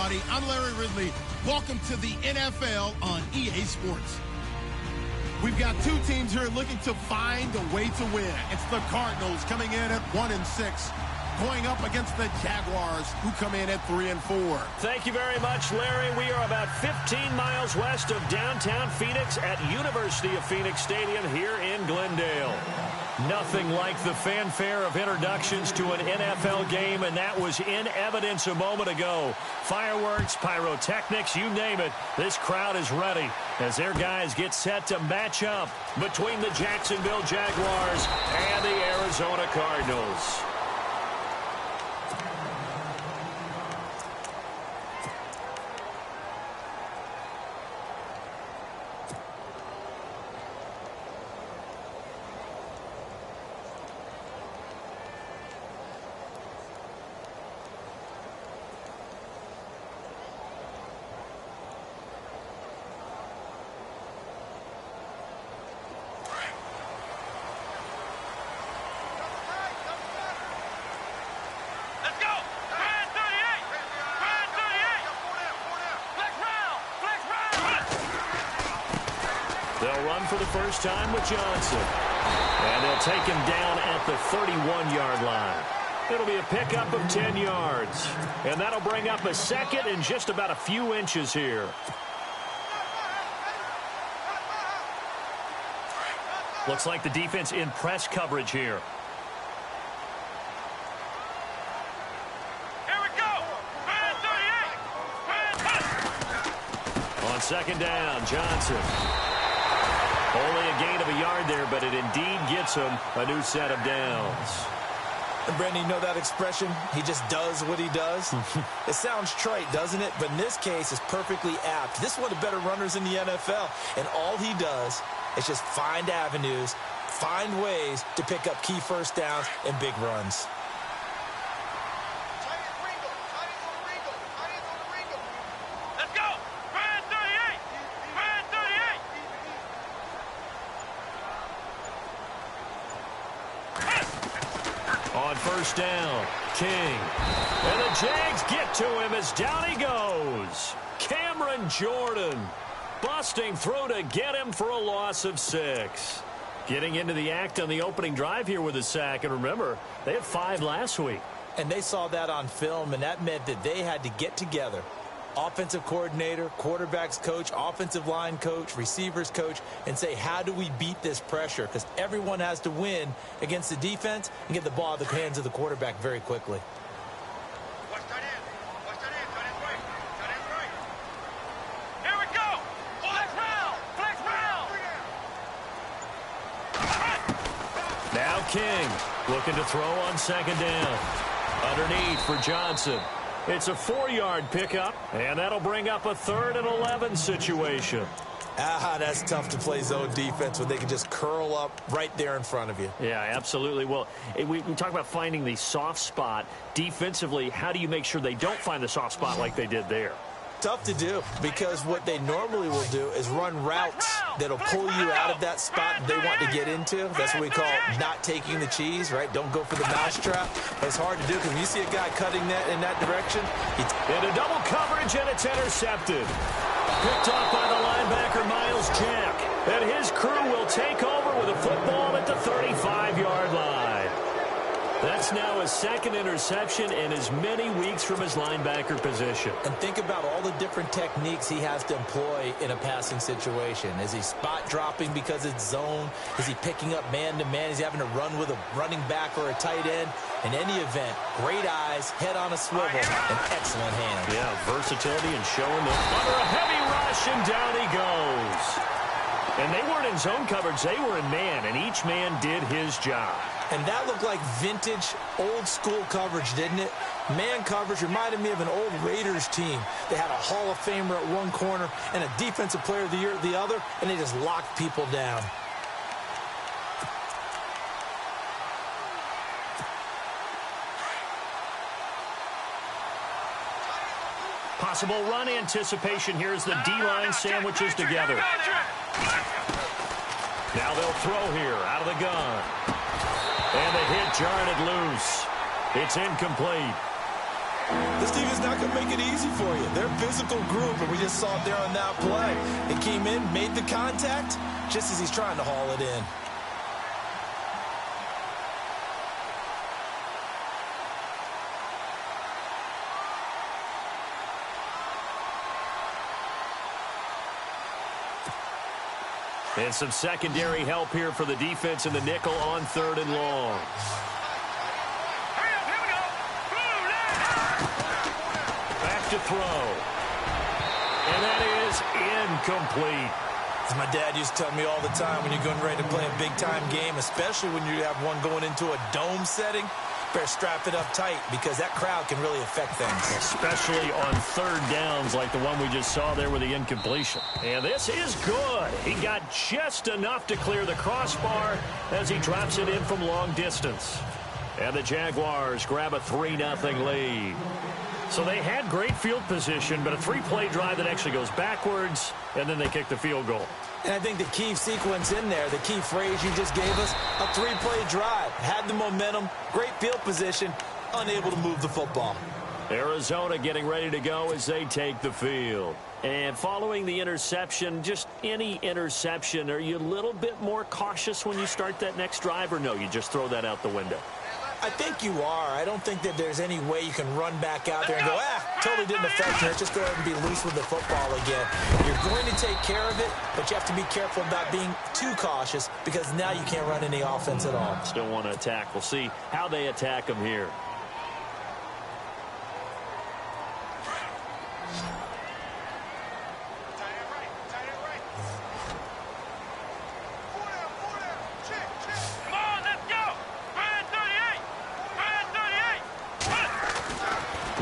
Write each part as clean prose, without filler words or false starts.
everybody. I'm Larry Ridley. Welcome to the NFL on EA Sports. We've got two teams here looking to find a way to win. It's the Cardinals coming in at 1-6. Going up against the Jaguars, who come in at 3-4. Thank you very much, Larry. We are about 15 miles west of downtown Phoenix at University of Phoenix Stadium here in Glendale. Nothing like the fanfare of introductions to an NFL game, and that was in evidence a moment ago. Fireworks, pyrotechnics, you name it. This crowd is ready as their guys get set to match up between the Jacksonville Jaguars and the Arizona Cardinals. They'll run for the first time with Johnson. And they'll take him down at the 31-yard line. It'll be a pickup of 10 yards. And that'll bring up a second in just about a few inches here. Looks like the defense in press coverage here. Here we go. On second down, Johnson. Only a gain of a yard there, but it indeed gets him a new set of downs. And Brandon, you know that expression? He just does what he does? It sounds trite, doesn't it? But in this case, it's perfectly apt. This is one of the better runners in the NFL. And all he does is just find avenues, find ways to pick up key first downs and big runs. On first down, King. And the Jags get to him as down he goes. Cameron Jordan busting through to get him for a loss of 6. Getting into the act on the opening drive here with a sack. And remember, they had 5 last week. And they saw that on film, and that meant that they had to get together. Offensive coordinator, quarterbacks coach, offensive line coach, receivers coach, and say, how do we beat this pressure? Because everyone has to win against the defense and get the ball out of the hands of the quarterback very quickly. Here we go. Flex round. Flex round. Now King looking to throw on second down. Underneath for Johnson. It's a 4-yard pickup, and that'll bring up a 3rd and 11 situation. That's tough to play zone defense when they can just curl up right there in front of you. Yeah, absolutely. Well, we talk about finding the soft spot. Defensively, how do you make sure they don't find the soft spot like they did there? Tough to do, because what they normally will do is run routes that'll pull you out of that spot they want to get into. That's what we call not taking the cheese, right? Don't go for the mousetrap. It's hard to do because when you see a guy cutting that in that direction. Into double coverage, and it's intercepted. Picked off by the linebacker, Miles Jack. And his crew will take over with a football at the 35-yard line. That's now his 2nd interception in as many weeks from his linebacker position. And think about all the different techniques he has to employ in a passing situation. Is he spot dropping because it's zone? Is he picking up man-to-man? Is he having to run with a running back or a tight end? In any event, great eyes, head on a swivel, and excellent hands. Yeah, versatility and showing them under a heavy rush, and down he goes. And they weren't in zone coverage. They were in man, and each man did his job. And that looked like vintage, old-school coverage, didn't it? Man coverage reminded me of an old Raiders team. They had a Hall of Famer at one corner and a Defensive Player of the Year at the other, and they just locked people down. Possible run anticipation here as the D-line sandwiches together. Now they'll throw here out of the gun. And the hit jarred it loose. It's incomplete. This defense is not going to make it easy for you. They're a physical group, and we just saw it there on that play. It came in, made the contact, just as he's trying to haul it in. And some secondary help here for the defense in the nickel on 3rd and long. Back to throw. And that is incomplete. As my dad used to tell me all the time, when you're going ready to play a big-time game, especially when you have one going into a dome setting, better strap it up tight because that crowd can really affect things. Especially on 3rd downs like the one we just saw there with the incompletion. And this is good. He got just enough to clear the crossbar as he drops it in from long distance. And the Jaguars grab a 3-0 lead. So they had great field position, but a 3-play drive that actually goes backwards, and then they kick the field goal. And I think the key sequence in there, the key phrase you just gave us, a 3-play drive. Had the momentum, great field position, unable to move the football. Arizona getting ready to go as they take the field. And following the interception, just any interception, are you a little bit more cautious when you start that next drive, or no, you just throw that out the window? I think you are. I don't think that there's any way you can run back out there and go, totally didn't affect me. Let's just go ahead and be loose with the football again. You're going to take care of it, but you have to be careful about being too cautious because now you can't run any offense at all. Still want to attack. We'll see how they attack them here.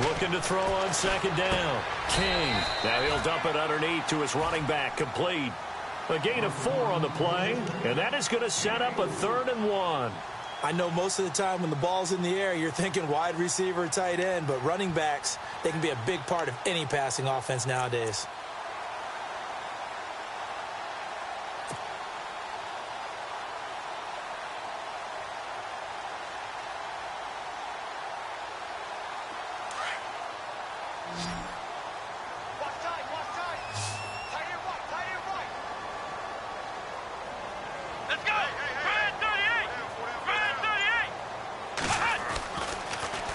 Looking to throw on 2nd down. King. Now he'll dump it underneath to his running back. Complete. A gain of 4 on the play, and that is going to set up a 3rd and 1. I know most of the time when the ball's in the air, you're thinking wide receiver, tight end, but running backs, they can be a big part of any passing offense nowadays.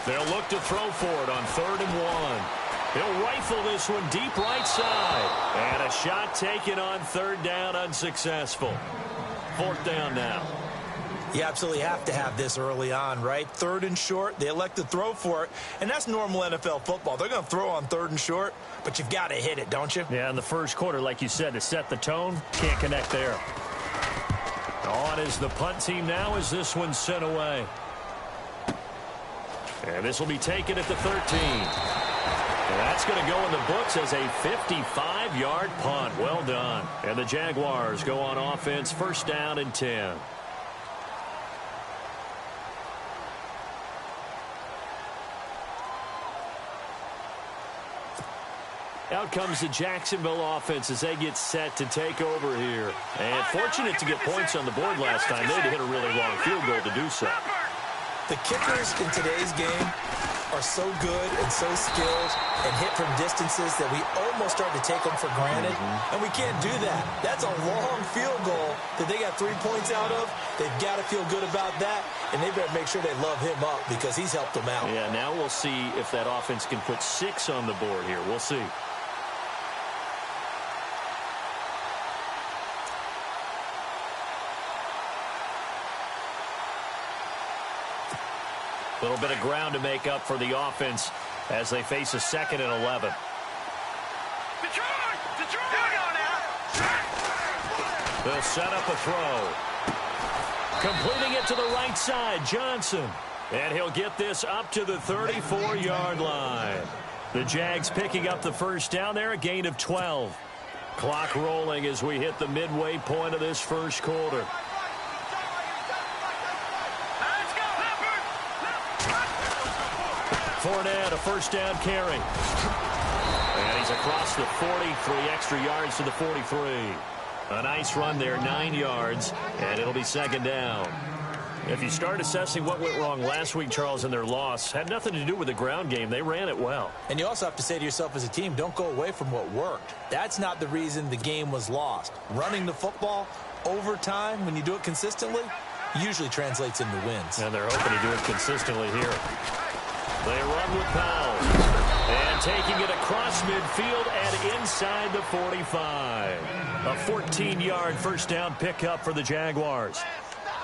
They'll look to throw for it on 3rd and 1. He'll rifle this one deep right side. And a shot taken on 3rd down, unsuccessful. 4th down now. You absolutely have to have this early on, right? 3rd and short, they elect to throw for it, and that's normal NFL football. They're going to throw on 3rd and short, but you've got to hit it, don't you? Yeah, in the first quarter, like you said, to set the tone, can't connect there. On is the punt team now as this one's sent away. And this will be taken at the 13. And that's going to go in the books as a 55-yard punt. Well done. And the Jaguars go on offense, 1st down and 10. Out comes the Jacksonville offense as they get set to take over here. And fortunate to get points on the board last time. They had to hit a really long field goal to do so. The kickers in today's game are so good and so skilled and hit from distances that we almost start to take them for granted. And we can't do that. That's a long field goal that they got 3 points out of. They've got to feel good about that, and they better make sure they love him up because he's helped them out. Yeah, now we'll see if that offense can put 6 on the board here. We'll see. A little bit of ground to make up for the offense as they face a 2nd and 11. They'll set up a throw. Completing it to the right side, Johnson. And he'll get this up to the 34-yard line. The Jags picking up the 1st down there, a gain of 12. Clock rolling as we hit the midway point of this 1st quarter. Fournette, a 1st down carry. And he's across the 40, 3 extra yards to the 43. A nice run there, 9 yards, and it'll be 2nd down. If you start assessing what went wrong last week, Charles, in their loss, had nothing to do with the ground game. They ran it well. And you also have to say to yourself as a team, don't go away from what worked. That's not the reason the game was lost. Running the football over time, when you do it consistently, usually translates into wins. And they're hoping to do it consistently here. They run with Powell. And taking it across midfield and inside the 45. A 14-yard first down pickup for the Jaguars.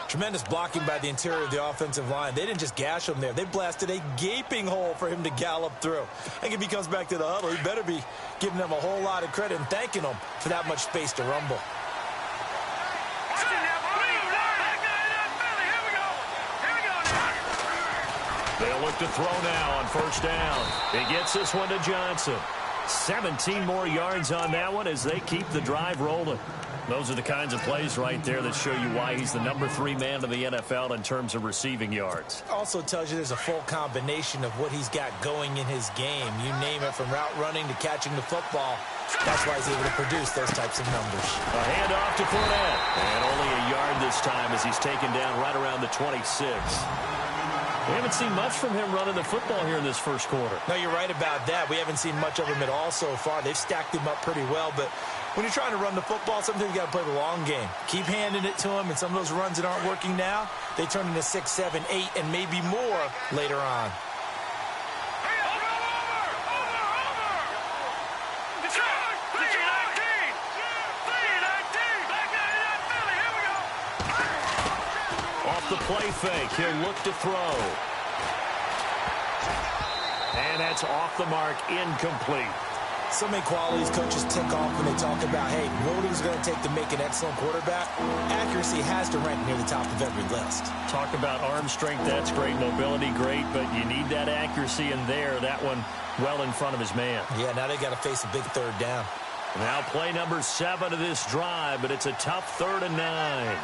Tremendous blocking by the interior of the offensive line. They didn't just gash him there. They blasted a gaping hole for him to gallop through. I think if he comes back to the huddle, he better be giving them a whole lot of credit and thanking them for that much space to rumble. They'll look to throw now on first down. He gets this one to Johnson. 17 more yards on that one as they keep the drive rolling. Those are the kinds of plays right there that show you why he's the #3 man in the NFL in terms of receiving yards. Also tells you there's a full combination of what he's got going in his game. You name it, from route running to catching the football. That's why he's able to produce those types of numbers. A handoff to Fournette. And only a yard this time as he's taken down right around the 26. We haven't seen much from him running the football here in this first quarter. No, you're right about that. We haven't seen much of him at all so far. They've stacked him up pretty well, but when you're trying to run the football, sometimes you got to play the long game. Keep handing it to him, and some of those runs that aren't working now, they turn into 6, 7, 8, and maybe more later on. The play fake. He'll look to throw. And that's off the mark, incomplete. So many qualities coaches tick off when they talk about, hey, what is it going to take to make an excellent quarterback? Accuracy has to rank near the top of every list. Talk about arm strength, that's great. Mobility, great, but you need that accuracy in there. That one well in front of his man. Yeah, now they got to face a big third down. Now play number 7 of this drive, but it's a tough 3rd and 9.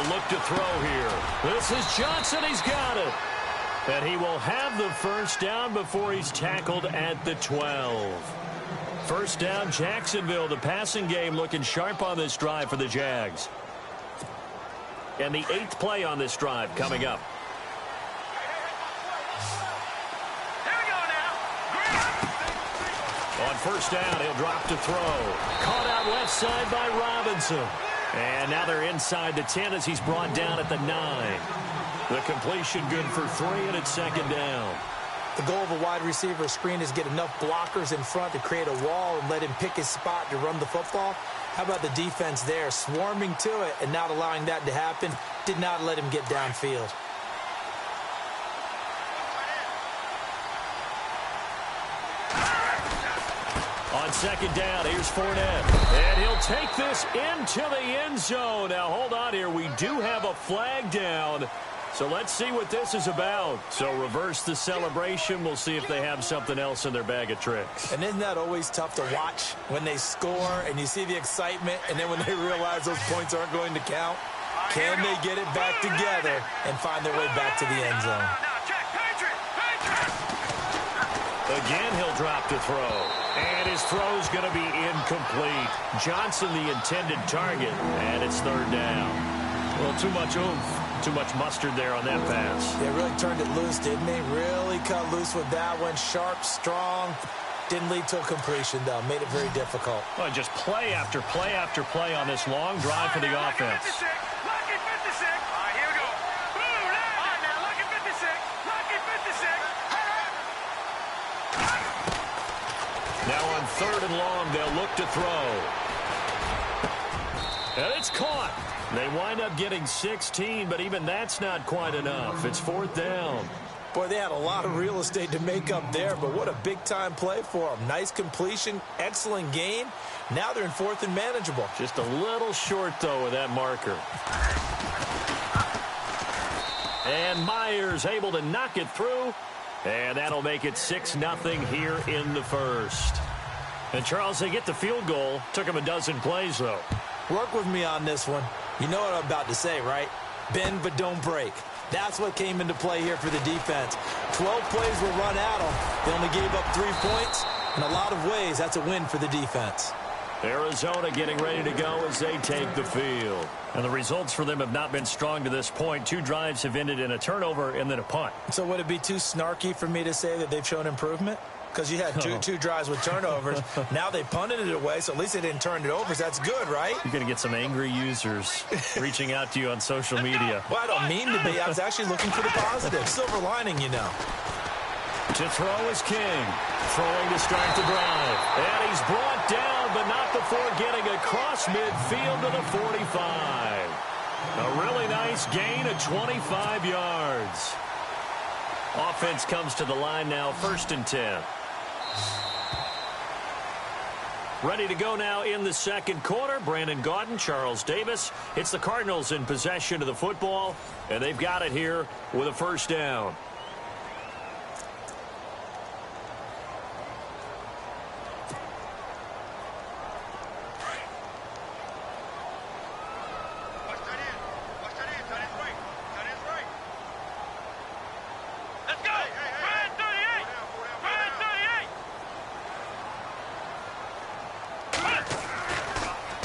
Look to throw here. This is Johnson. He's got it. And he will have the first down before he's tackled at the 12. First down, Jacksonville. The passing game looking sharp on this drive for the Jags. And the 8th play on this drive coming up. Here we go now. On first down, he'll drop to throw. Caught out left side by Robinson. And now they're inside the 10 as he's brought down at the 9. The completion good for 3, and it's 2nd down. The goal of a wide receiver screen is get enough blockers in front to create a wall and let him pick his spot to run the football. How about the defense there, swarming to it and not allowing that to happen? Did not let him get downfield. On 2nd down, here's Fournette. And he'll take this into the end zone. Now, hold on here. We do have a flag down. So let's see what this is about. So reverse the celebration. We'll see if they have something else in their bag of tricks. And isn't that always tough to watch when they score and you see the excitement, and then when they realize those points aren't going to count? Can they get it back together and find their way back to the end zone? Again, he'll drop to throw. And his throw's going to be incomplete. Johnson, the intended target, and it's 3rd down. Well, too much oomph. Too much mustard there on that pass. They really turned it loose, didn't they? Really cut loose with that one. Sharp, strong. Didn't lead to a completion, though. Made it very difficult. Well, just play after play after play on this long drive for the offense. Lucky 56. All right, here we go. All right, now, lucky 56. Lucky 56. Now on 3rd and long, they'll look to throw. And it's caught. They wind up getting 16, but even that's not quite enough. It's 4th down. Boy, they had a lot of real estate to make up there, but what a big-time play for them. Nice completion, excellent game. Now they're in 4th and manageable. Just a little short, though, with that marker. And Myers able to knock it through. And that'll make it 6-0 here in the first. And, Charles, they get the field goal. Took them a dozen plays, though. Work with me on this one. You know what I'm about to say, right? Bend but don't break. That's what came into play here for the defense. 12 plays were run at them. They only gave up 3 points. In a lot of ways, that's a win for the defense. Arizona getting ready to go as they take the field. And the results for them have not been strong to this point. 2 drives have ended in a turnover and then a punt. So would it be too snarky for me to say that they've shown improvement? Because you had two drives with turnovers. Now they punted it away, so at least they didn't turn it over. So that's good, right? You're going to get some angry users reaching out to you on social media. Well, I don't mean to be. I was actually looking for the positive. Silver lining, you know. To throw is King. Throwing to start the drive. And he's brought down, but not before getting across midfield to the 45. A really nice gain of 25 yards. Offense comes to the line now, 1st and 10. Ready to go now in the second quarter. Brandon Gaudin, Charles Davis. It's the Cardinals in possession of the football, and they've got it here with a first down.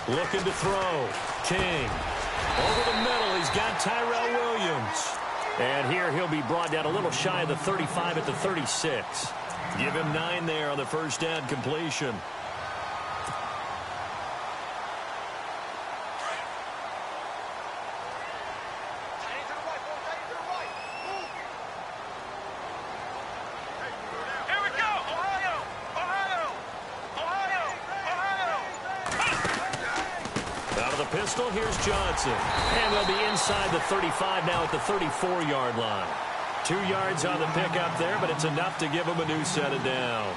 Looking to throw. King. Over the middle, he's got Tyrell Williams. And here he'll be brought down a little shy of the 35 at the 36. Give him 9 there on the first down completion. Pistol, here's Johnson. And they'll be inside the 35 now at the 34-yard line. 2 yards on the pickup there, but it's enough to give them a new set of downs.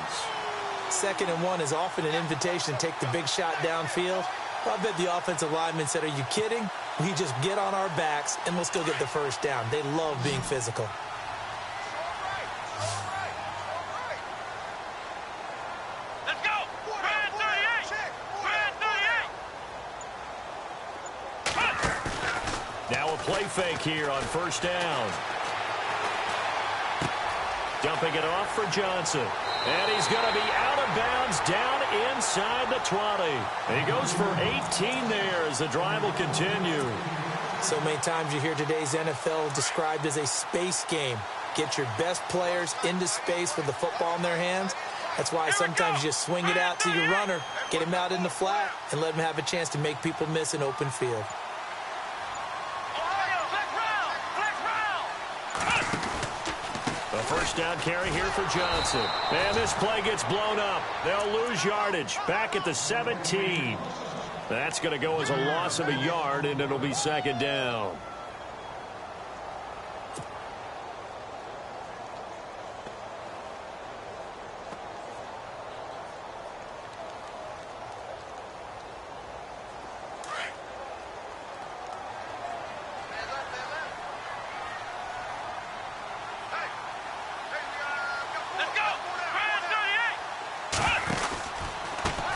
2nd and 1 is often an invitation to take the big shot downfield. Well, I bet the offensive lineman said, are you kidding? We just get on our backs and let's go get the first down. They love being physical. Play fake here on first down. Dumping it off for Johnson. And he's going to be out of bounds down inside the 20. And he goes for 18 there as the drive will continue. So many times you hear today's NFL described as a space game. Get your best players into space with the football in their hands. That's why sometimes you just swing it out to your runner, get him out in the flat, and let him have a chance to make people miss an open field. First down carry here for Johnson. And this play gets blown up. They'll lose yardage back at the 17. That's going to go as a loss of a yard, and it'll be 2nd down.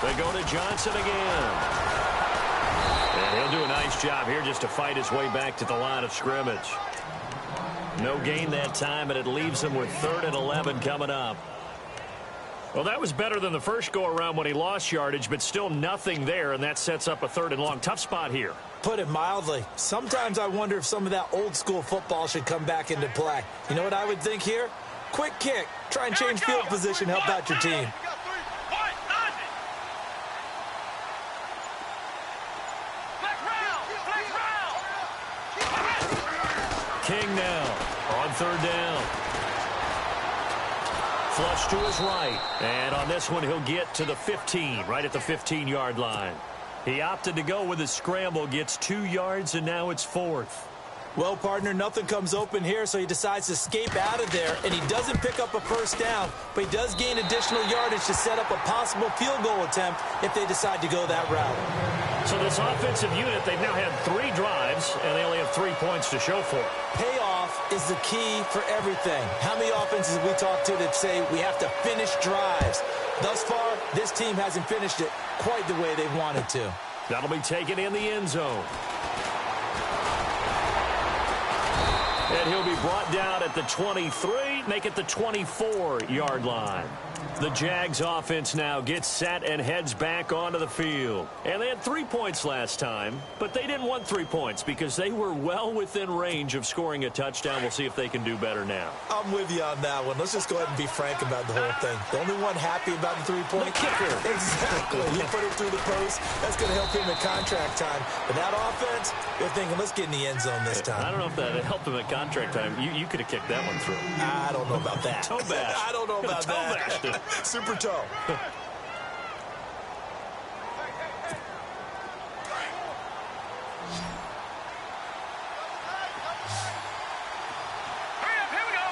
They go to Johnson again. And he'll do a nice job here just to fight his way back to the line of scrimmage. No gain that time, but it leaves him with 3rd and 11 coming up. Well, that was better than the first go-around when he lost yardage, but still nothing there, and that sets up a 3rd and long. Tough spot here. Put it mildly. Sometimes I wonder if some of that old-school football should come back into play. You know what I would think here? Quick kick. Try and change field position, help out your team. King now on 3rd down. Flush to his right. And on this one, he'll get to the 15, right at the 15-yard line. He opted to go with a scramble, gets 2 yards, and now it's 4th. Well, partner, nothing comes open here, so he decides to escape out of there, and he doesn't pick up a first down, but he does gain additional yardage to set up a possible field goal attempt if they decide to go that route. So this offensive unit, they've now had 3 drives, and they only have 3 points to show for it. Payoff is the key for everything. How many offenses have we talked to that say we have to finish drives? Thus far, this team hasn't finished it quite the way they wanted to. That'll be taken in the end zone. And he'll be brought down at the 23, make it the 24-yard line. The Jags offense now gets set and heads back onto the field. And they had 3 points last time, but they didn't want 3 points because they were well within range of scoring a touchdown. We'll see if they can do better now. I'm with you on that one. Let's just go ahead and be frank about the whole thing. The only one happy about the 3-point kicker. Exactly. He put it through the post. That's going to help him in contract time. But that offense, they're thinking, let's get in the end zone this time. I don't know if that helped him at contract time. You could have kicked that one through. I don't know about that. Toe bash. I don't know about Toe bashed that. it. Super toe. Hurry up, here we go.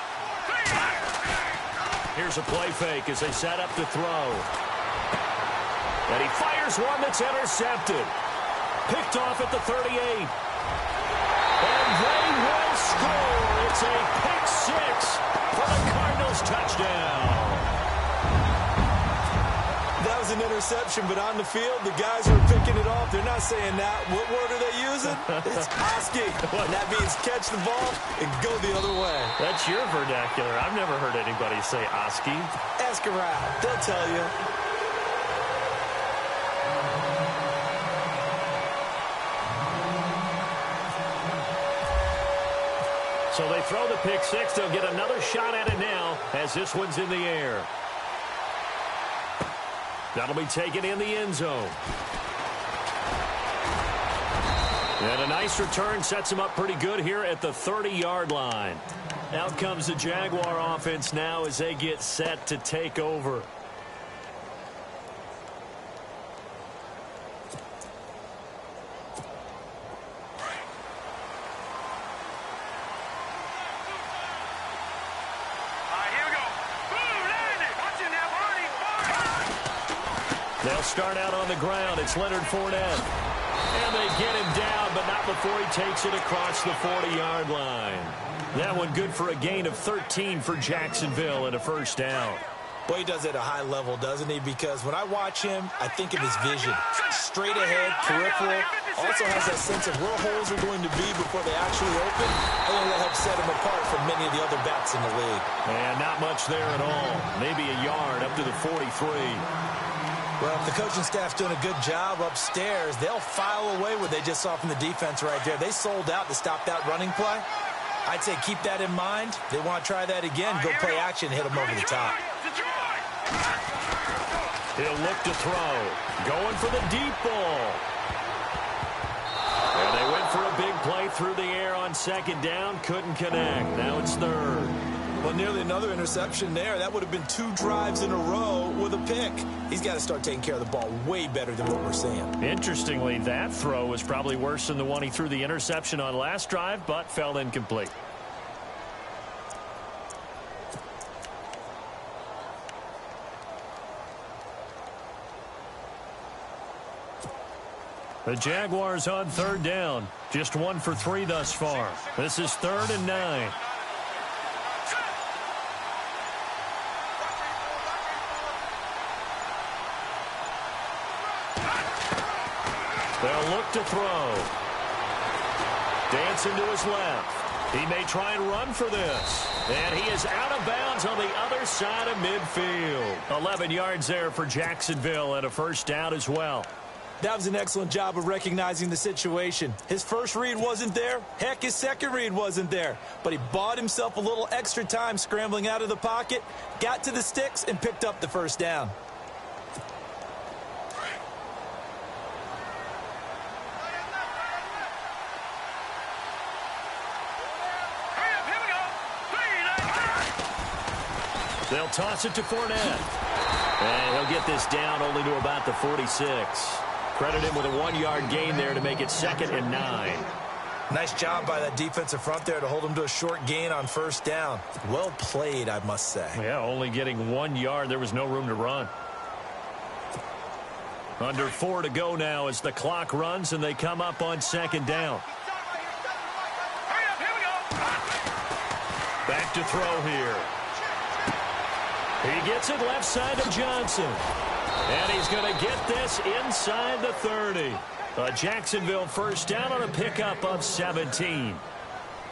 Here's a play fake as they set up to throw. And he fires one that's intercepted. Picked off at the 38. And they will score. It's a pick six for the Cardinals touchdown. That was an interception, but on the field, the guys who are picking it off, they're not saying that. What word are they using? It's Oski. And that means catch the ball and go the other way. That's your vernacular. I've never heard anybody say Oski. Ask around. They'll tell you. So they throw the pick six. They'll get another shot at it now as this one's in the air. That'll be taken in the end zone. And a nice return sets him up pretty good here at the 30-yard line. Out comes the Jaguar offense now as they get set to take over. They'll start out on the ground. It's Leonard Fournette. And they get him down, but not before he takes it across the 40-yard line. That one good for a gain of 13 for Jacksonville and a first down. Boy, he does it at a high level, doesn't he? Because when I watch him, I think of his vision. Straight ahead, peripheral. Also has that sense of where holes are going to be before they actually open. I think that helps set him apart from many of the other backs in the league. And not much there at all. Maybe a yard up to the 43. Well, if the coaching staff's doing a good job upstairs, they'll file away what they just saw from the defense right there. They sold out to stop that running play. I'd say keep that in mind. They want to try that again. Go play action, hit them over the top. He'll look to throw. Going for the deep ball. And they went for a big play through the air on second down. Couldn't connect. Now it's third. Well, nearly another interception there. That would have been 2 drives in a row with a pick. He's got to start taking care of the ball way better than what we're seeing. Interestingly, that throw was probably worse than the one he threw the interception on last drive, but fell incomplete. The Jaguars on third down. Just 1 for 3 thus far. This is 3rd and 9. They'll look to throw. Dancing to his left. He may try and run for this. And he is out of bounds on the other side of midfield. 11 yards there for Jacksonville and a first down as well. That was an excellent job of recognizing the situation. His first read wasn't there. Heck, his second read wasn't there. But he bought himself a little extra time scrambling out of the pocket, got to the sticks, and picked up the first down. They'll toss it to Fournette. And he'll get this down only to about the 46. Credit him with a 1-yard gain there to make it 2nd and 9. Nice job by that defensive front there to hold him to a short gain on first down. Well played, I must say. Yeah, only getting 1 yard. There was no room to run. Under 4 to go now as the clock runs and they come up on second down. Back to throw here. He gets it left side to Johnson. And he's going to get this inside the 30. A Jacksonville first down on a pickup of 17.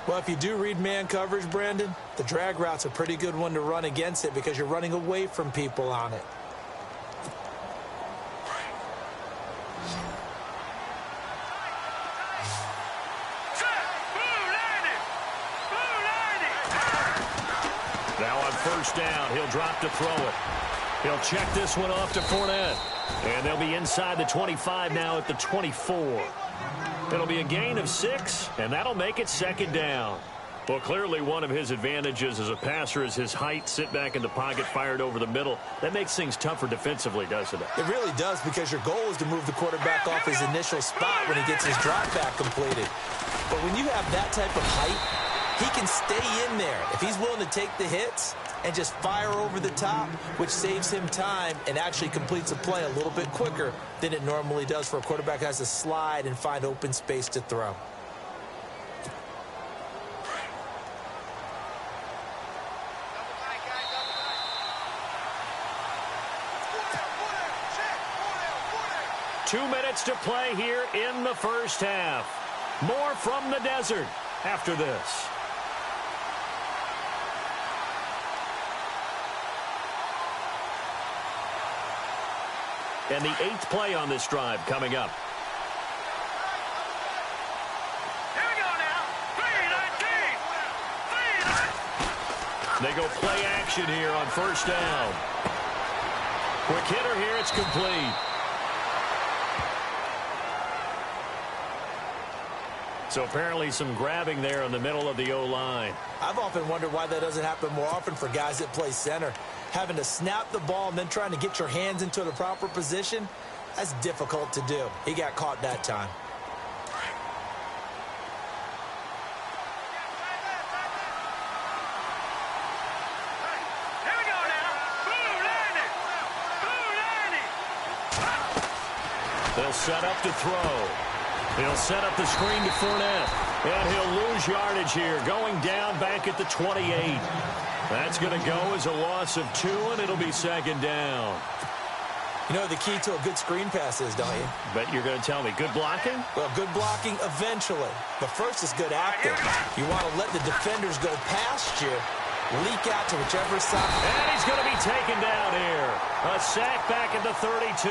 Well, if you do read man coverage, Brandon, the drag route's a pretty good one to run against it because you're running away from people on it. Now on first down, he'll drop to throw it. He'll check this one off to Fournette. And they'll be inside the 25 now at the 24. It'll be a gain of 6, and that'll make it second down. Well, clearly one of his advantages as a passer is his height, sit back in the pocket, fired over the middle. That makes things tougher defensively, doesn't it? It really does, because your goal is to move the quarterback off his initial spot when he gets his drop back completed. But when you have that type of height, he can stay in there. If he's willing to take the hits and just fire over the top, which saves him time and actually completes a play a little bit quicker than it normally does for a quarterback who has to slide and find open space to throw. Two minutes to play here in the first half. More from the desert after this. And the 8th play on this drive coming up. Here we go now. 3-19. They go play action here on first down. Quick hitter here, it's complete. So apparently some grabbing there in the middle of the O-line. I've often wondered why that doesn't happen more often for guys that play center. Having to snap the ball and then trying to get your hands into the proper position, that's difficult to do. He got caught that time. Here we go now. Boom, They'll set up to throw. He'll set up the screen to Fournette. And he'll lose yardage here, going down back at the 28. That's going to go as a loss of 2, and it'll be second down. You know what the key to a good screen pass is, don't you? Bet you're going to tell me. Good blocking? Well, good blocking eventually. But first is good acting. You want to let the defenders go past you, leak out to whichever side. And he's going to be taken down here. A sack back at the 32.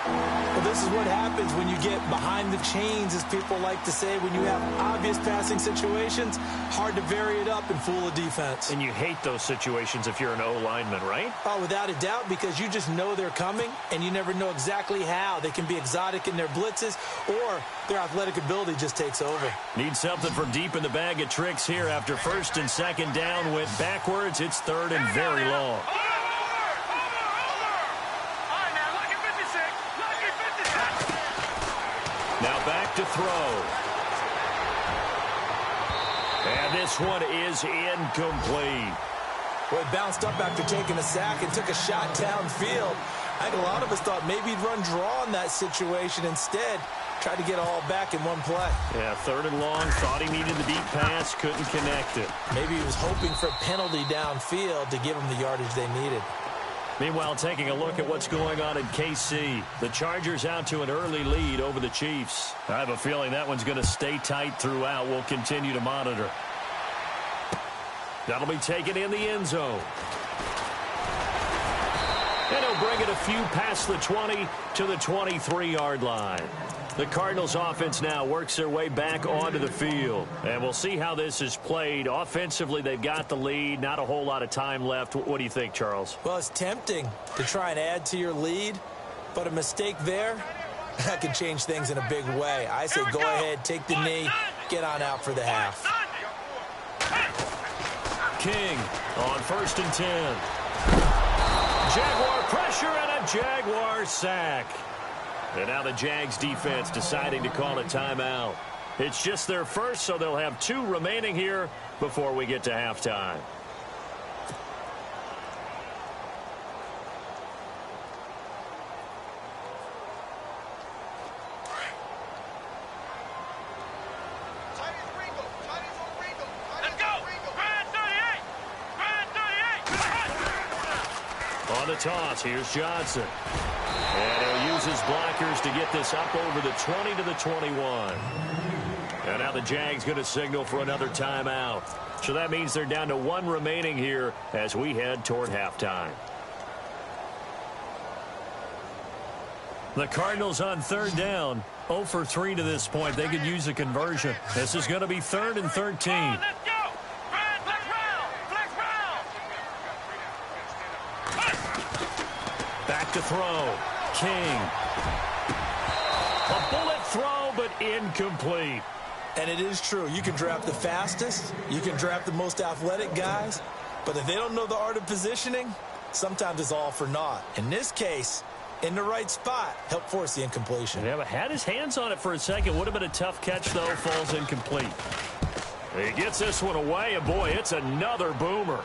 Well, this is what happens when you get behind the chains, as people like to say. When you have obvious passing situations, hard to vary it up and fool a defense. And you hate those situations if you're an O-lineman, right? Oh, without a doubt, because you just know they're coming, and you never know exactly how. They can be exotic in their blitzes, or their athletic ability just takes over. Need something from deep in the bag of tricks here after first and second down went backwards. It's third and very long. Now back to throw. And this one is incomplete. Well, he bounced up after taking a sack and took a shot downfield. I think a lot of us thought maybe he'd run draw in that situation. Instead, tried to get it all back in one play. Yeah, third and long. Thought he needed the deep pass. Couldn't connect it. Maybe he was hoping for a penalty downfield to give him the yardage they needed. Meanwhile, taking a look at what's going on in KC. The Chargers out to an early lead over the Chiefs. I have a feeling that one's going to stay tight throughout. We'll continue to monitor. That'll be taken in the end zone. And he'll bring it a few past the 20 to the 23-yard line. The Cardinals offense now works their way back onto the field. And we'll see how this is played. Offensively, they've got the lead. Not a whole lot of time left. What do you think, Charles? Well, it's tempting to try and add to your lead, but a mistake there, that can change things in a big way. I say go ahead, take the knee, get on out for the half. King on first and 10. Jaguar pressure and a Jaguar sack. And now the Jags defense deciding to call a timeout. It's just their first, so they'll have 2 remaining here before we get to halftime. Let's go. Brad 38. Brad 38. On the toss, here's Johnson. And he'll use his blockers to get this up over the 20 to the 21. And now the Jags going to signal for another timeout. So that means they're down to one remaining here as we head toward halftime. The Cardinals on third down. 0 for 3 to this point. They could use a conversion. This is going to be 3rd and 13. Let's go. Flex round. Flex round. Back to throw. King. A bullet throw, but incomplete. And it is true. You can draft the fastest. You can draft the most athletic guys. But if they don't know the art of positioning, sometimes it's all for naught. In this case, in the right spot, help force the incompletion. Yeah, but had his hands on it for a second. Would have been a tough catch, though. Falls incomplete. He gets this one away, and boy, it's another boomer.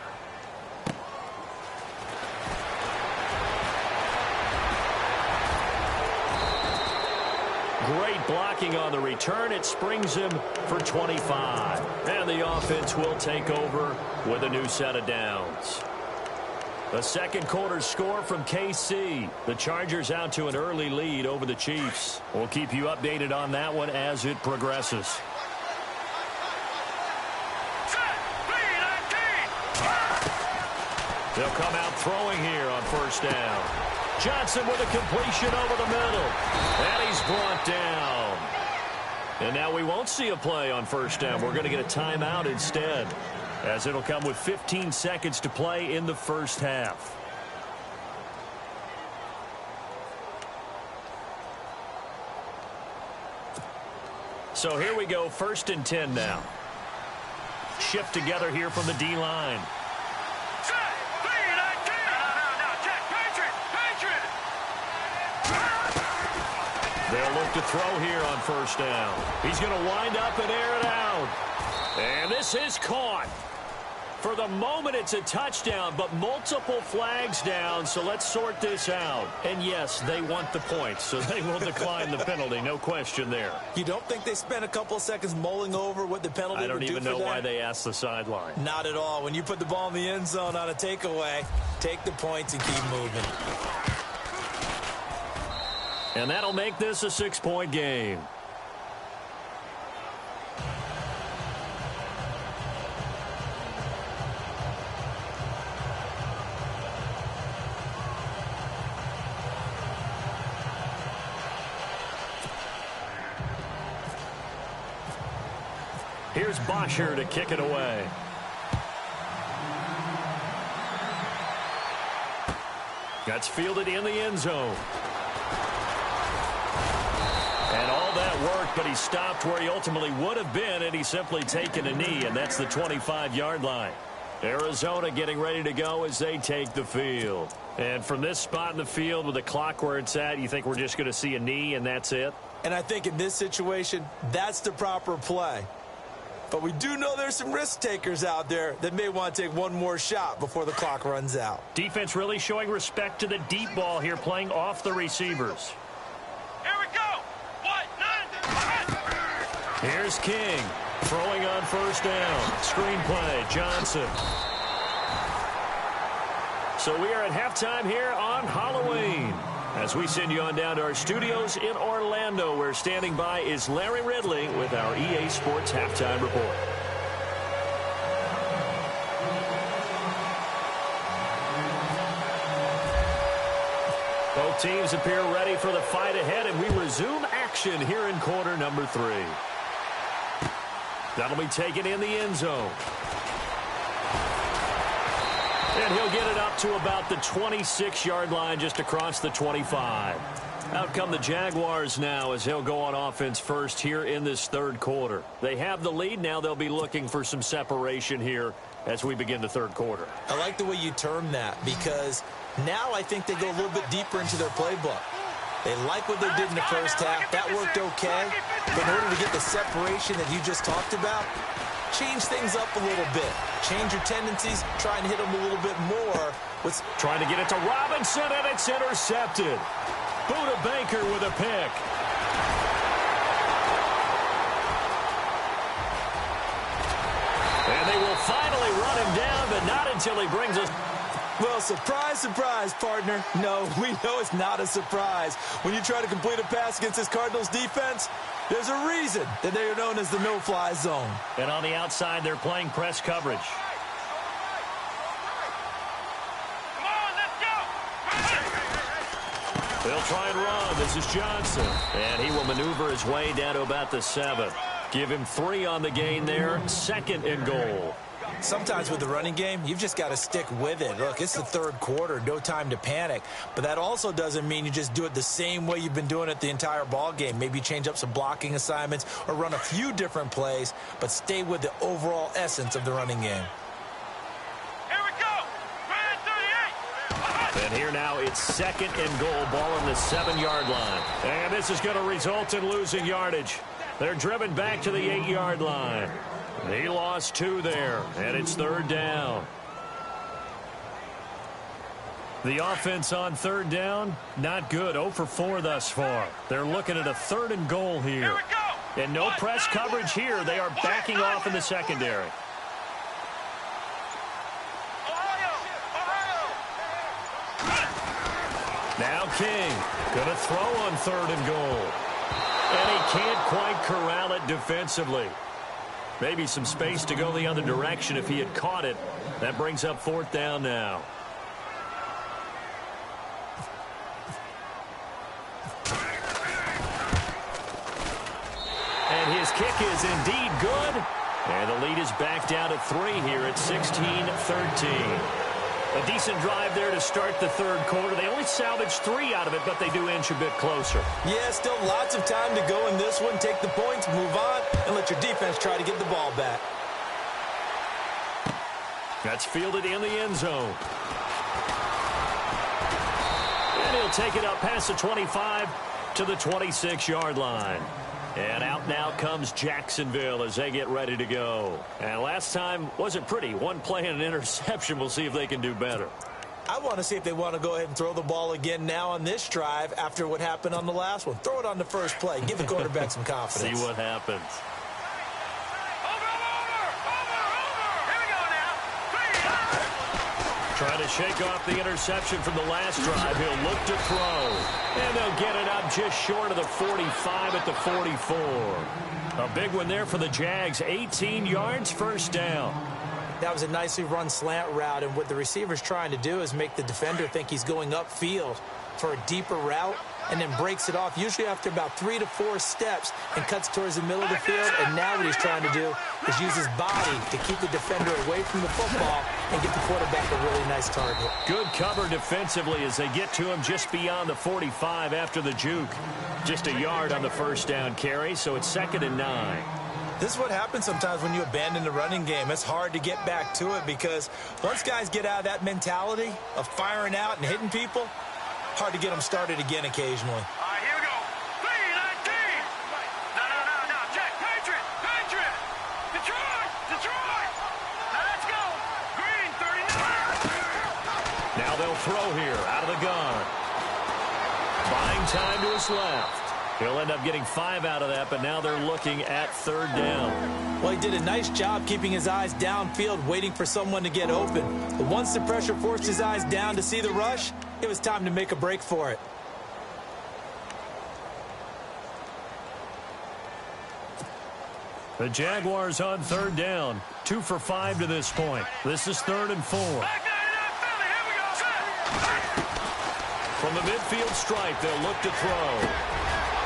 Great blocking on the return. It springs him for 25. And the offense will take over with a new set of downs. The second quarter score from KC. The Chargers out to an early lead over the Chiefs. We'll keep you updated on that one as it progresses. They'll come out throwing here on first down. Johnson with a completion over the middle. And he's brought down. And now we won't see a play on first down. We're going to get a timeout instead, as it'll come with 15 seconds to play in the first half. So here we go, 1st and 10 now. Shift together here from the D-line. They'll look to throw here on first down. He's going to wind up and air it out. And this is caught. For the moment, it's a touchdown, but multiple flags down, so let's sort this out. And yes, they want the points, so they will decline the penalty, no question there. You don't think they spent a couple of seconds mulling over what the penalty would do for that? I don't even know why they asked the sideline. Not at all. When you put the ball in the end zone on a takeaway, take the points and keep moving. And that'll make this a 6-point game. Here's Bosher to kick it away. That's fielded in the end zone. And all that worked, but he stopped where he ultimately would have been, and he's simply taken a knee, and that's the 25-yard line. Arizona getting ready to go as they take the field. And from this spot in the field with the clock where it's at, you think we're just going to see a knee and that's it? And I think in this situation, that's the proper play. But we do know there's some risk takers out there that may want to take one more shot before the clock runs out. Defense really showing respect to the deep ball here, playing off the receivers. Here we go. Here's King throwing on first down. Screenplay, Johnson. So we are at halftime here on Halloween, as we send you on down to our studios in Orlando, where standing by is Larry Ridley with our EA Sports Halftime Report. Both teams appear ready for the fight ahead, and we resume action here in quarter number 3. That'll be taken in the end zone. And he'll get it up to about the 26-yard line, just across the 25. Out come the Jaguars now, as he'll go on offense first here in this third quarter. They have the lead now. They'll be looking for some separation here as we begin the third quarter. I like the way you term that, because now I think they go a little bit deeper into their playbook. They like what they did in the first half. That worked okay. But in order to get the separation that you just talked about, change things up a little bit. Change your tendencies. Try and hit them a little bit more. Trying to get it to Robinson, and it's intercepted. Buda Baker with a pick. And they will finally run him down, but not until he brings us. Well, surprise, surprise, partner. No, we know it's not a surprise. When you try to complete a pass against this Cardinals defense, there's a reason that they are known as the no-fly zone. And on the outside, they're playing press coverage. Come on, let's go. They'll try and run. This is Johnson. And he will maneuver his way down to about the 7. Give him 3 on the gain there. 2nd and goal. Sometimes with the running game, you've just got to stick with it. Look, it's the 3rd quarter, no time to panic. But that also doesn't mean you just do it the same way you've been doing it the entire ball game. Maybe change up some blocking assignments or run a few different plays, but stay with the overall essence of the running game. Here we go. Red 38. And here now it's 2nd and goal. Ball on the 7-yard line. And this is going to result in losing yardage. They're driven back to the 8-yard line. He lost 2 there, and it's 3rd down. The offense on 3rd down, not good. 0 for 4 thus far. They're looking at a 3rd and goal here. Here we go. And no press coverage here. They are backing off in the secondary. Now King going to throw on 3rd and goal. And he can't quite corral it defensively. Maybe some space to go the other direction if he had caught it. That brings up 4th down now. And his kick is indeed good. And the lead is back down to 3 here at 16-13. A decent drive there to start the 3rd quarter. They only salvaged 3 out of it, but they do inch a bit closer. Yeah, still lots of time to go in this one. Take the points, move on, and let your defense try to get the ball back. That's fielded in the end zone. And he'll take it up past the 25 to the 26-yard line. And out now comes Jacksonville as they get ready to go. And last time wasn't pretty. 1 play and an interception. We'll see if they can do better. I want to see if they want to go ahead and throw the ball again now on this drive after what happened on the last one. Throw it on the first play. Give the quarterback some confidence. See what happens. Trying to shake off the interception from the last drive. He'll look to throw. And they'll get it up just short of the 45 at the 44. A big one there for the Jags. 18 yards, 1st down. That was a nicely run slant route, and what the receiver's trying to do is make the defender think he's going upfield for a deeper route and then breaks it off, usually after about 3 to 4 steps, and cuts towards the middle of the field. And now what he's trying to do is use his body to keep the defender away from the football and get the quarterback a really nice target. Good cover defensively as they get to him just beyond the 45 after the juke. Just a yard on the 1st down carry, so it's 2nd and 9. This is what happens sometimes when you abandon the running game. It's hard to get back to it because once guys get out of that mentality of firing out and hitting people, hard to get them started again occasionally. All right, here we go. 3-19. No. Check. Patriot. Detroit. Now let's go. Green, 39. Now they'll throw here out of the gun. Buying time to his left. He'll end up getting 5 out of that, but now they're looking at 3rd down. Well, he did a nice job keeping his eyes downfield, waiting for someone to get open. But once the pressure forced his eyes down to see the rush, it was time to make a break for it. The Jaguars on 3rd down. 2 for 5 to this point. This is 3rd and 4. From the midfield stripe, they'll look to throw.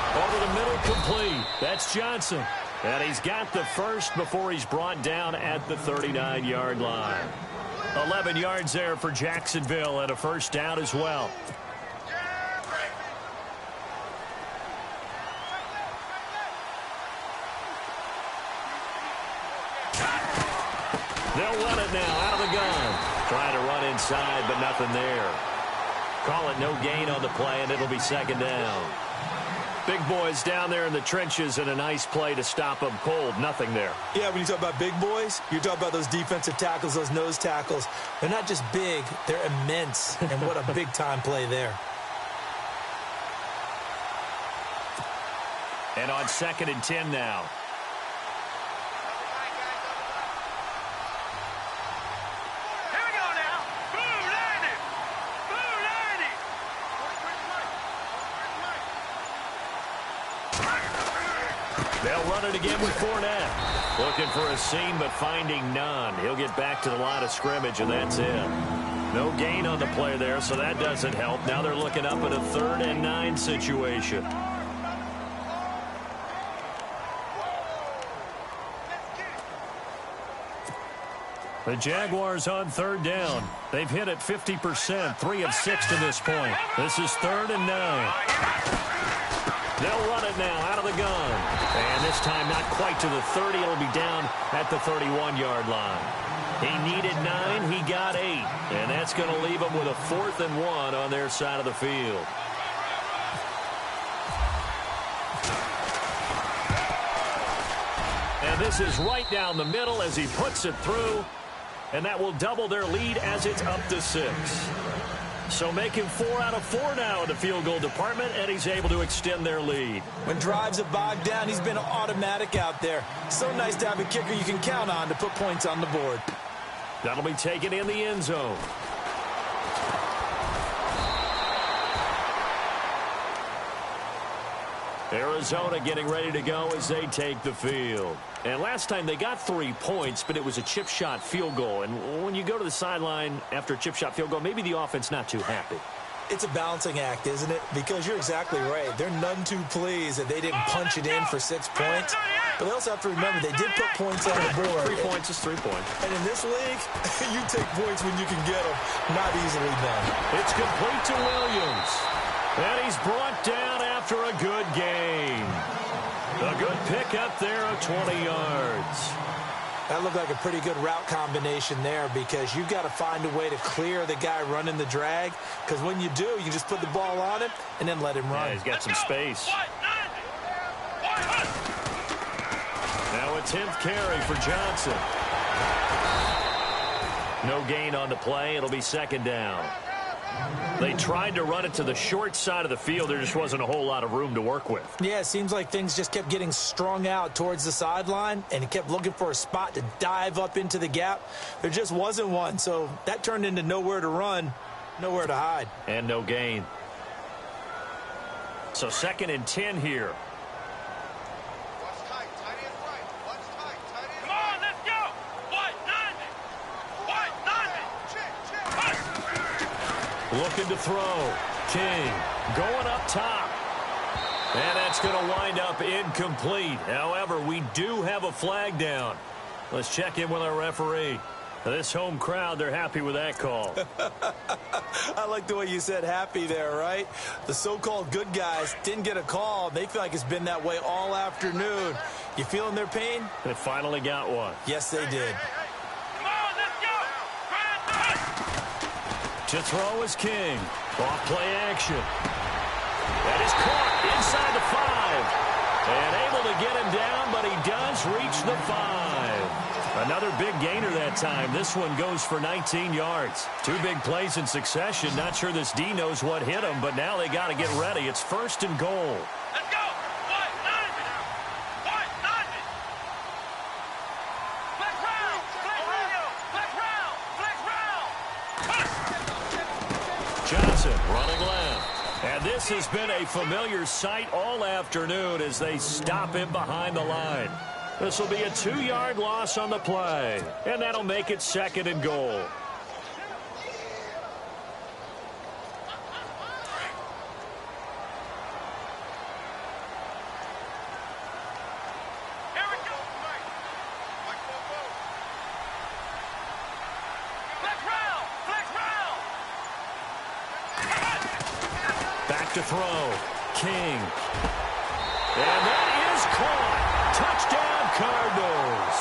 Over the middle, complete. That's Johnson. And he's got the first before he's brought down at the 39-yard line. 11 yards there for Jacksonville and a 1st down as well. They'll run it now out of the gun. Trying to run inside, but nothing there. Call it no gain on the play, and it'll be 2nd down. Big boys down there in the trenches, and a nice play to stop them cold. Nothing there. Yeah, when you talk about big boys, you're talking about those defensive tackles, those nose tackles. They're not just big, they're immense, and what a big-time play there. And on 2nd and 10 now. Here we go now. Boom, They'll run it again with Fournette. Looking for a seam, but finding none. He'll get back to the line of scrimmage, and that's it. No gain on the play there, so that doesn't help. Now they're looking up at a 3rd and 9 situation. The Jaguars on 3rd down. They've hit it 50%, 3 of 6 to this point. This is 3rd and 9. They'll run it now out of the gun. And this time not quite to the 30. It'll be down at the 31-yard line. He needed 9. He got 8. And that's going to leave them with a 4th and 1 on their side of the field. And this is right down the middle as he puts it through. And that will double their lead as it's up to 6. So making 4 out of 4 now in the field goal department, and he's able to extend their lead. When drives have bogged down, he's been automatic out there. So nice to have a kicker you can count on to put points on the board. That'll be taken in the end zone. Arizona getting ready to go as they take the field. And last time they got 3 points, but it was a chip shot field goal. And when you go to the sideline after a chip shot field goal, maybe the offense not too happy. It's a balancing act, isn't it? Because you're exactly right. They're none too pleased that they didn't punch it in for 6 points. But they also have to remember they did put points on the board. 3 points is 3 points. And in this league, you take points when you can get them. Not easily done. It's complete to Williams. And he's brought down after a good gain. A good pickup there of 20 yards. That looked like a pretty good route combination there because you've got to find a way to clear the guy running the drag. Because when you do, you can just put the ball on him and then let him run. Yeah, he's got some space. Now a 10th carry for Johnson. No gain on the play. It'll be 2nd down. They tried to run it to the short side of the field. There just wasn't a whole lot of room to work with. Yeah, it seems like things just kept getting strung out towards the sideline, and he kept looking for a spot to dive up into the gap. There just wasn't one, so that turned into nowhere to run, nowhere to hide. And no gain. So 2nd and 10 here. Looking to throw. King going up top. And that's going to wind up incomplete. However, we do have a flag down. Let's check in with our referee. This home crowd, they're happy with that call. I like the way you said happy there, right? The so-called good guys didn't get a call. They feel like it's been that way all afternoon. You feeling their pain? They finally got one. Yes, they did. To throw is King. Off play action. That is caught inside the 5. And able to get him down, but he does reach the 5. Another big gainer that time. This one goes for 19 yards. 2 big plays in succession. Not sure this D knows what hit him, but now they got to get ready. It's 1st and goal. Let's go. Johnson running left. And this has been a familiar sight all afternoon as they stop him behind the line. This will be a 2-yard loss on the play. And that'll make it 2nd and goal. To throw. King. And that is caught. Touchdown, Cardinals.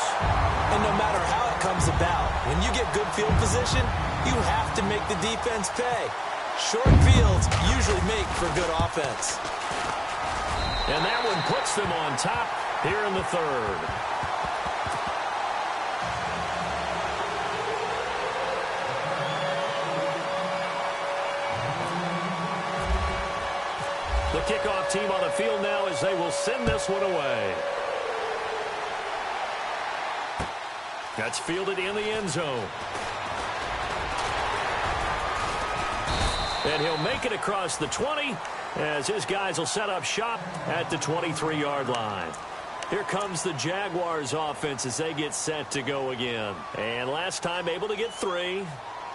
And no matter how it comes about, when you get good field position, you have to make the defense pay. Short fields usually make for good offense. And that one puts them on top here in the 3rd. The kickoff team on the field now as they will send this one away. That's fielded in the end zone. And he'll make it across the 20 as his guys will set up shop at the 23-yard line. Here comes the Jaguars offense as they get set to go again. And last time able to get 3.